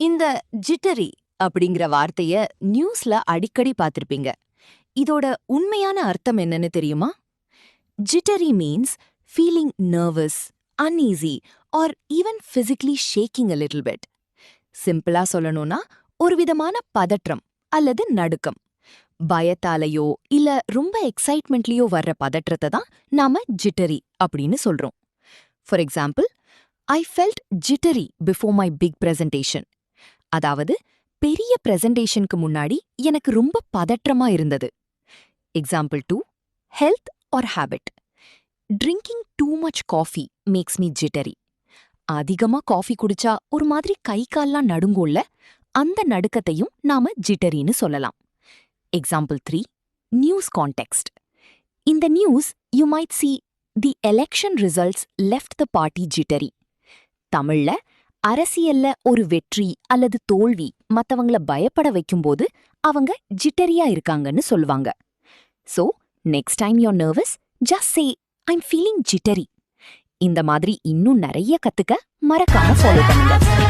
இந்த ஜிட்டரி அப்படிங்கிற வார்த்தைய நியூஸ்ல அடிக்கடி பார்த்திருப்பீங்க. இதோட உண்மையான அர்த்தம் என்னன்னு தெரியுமா? Jittery means feeling nervous, uneasy or even physically shaking a little bit. சிம்பிளா சொல்லணும்னா ஒரு விதமான பதற்றம் அல்லது நடுக்கம். பயத்தாலேயோ இல்ல ரொம்ப எக்ஸைட்மெண்ட்லயோ வர்ற பதற்றத்தை தான் நாம ஜிட்டரி அப்படின்னு சொல்றோம். For example, I felt jittery before my big presentation. அதாவது பெரிய பிரசன்டேஷனுக்கு முன்னாடி எனக்கு ரொம்ப பதற்றமா இருந்தது. Example 2, health or habit. Drinking too much coffee makes me jittery. அதிகமா காஃபி குடிச்சா ஒரு மாதிரி கை கால்லாம் நடுங்கும்ல, அந்த நடுக்கத்தையும் நாம ஜிட்டரின்னு சொல்லலாம். Example 3, news context. இந்த news you might see the election results left the party jittery. தமிழ்ல, அரசியல்ல ஒரு வெற்றி அல்லது தோல்வி மத்தவங்கள பயப்பட வைக்கும்போது அவங்க ஜிட்டரியா இருக்காங்கன்னு சொல்லுவாங்க. So next time you're nervous, just say I'm feeling jittery. இந்த மாதிரி இன்னும் நிறைய கத்துக்க மறக்காம ஃபாலோ பண்ணுங்க.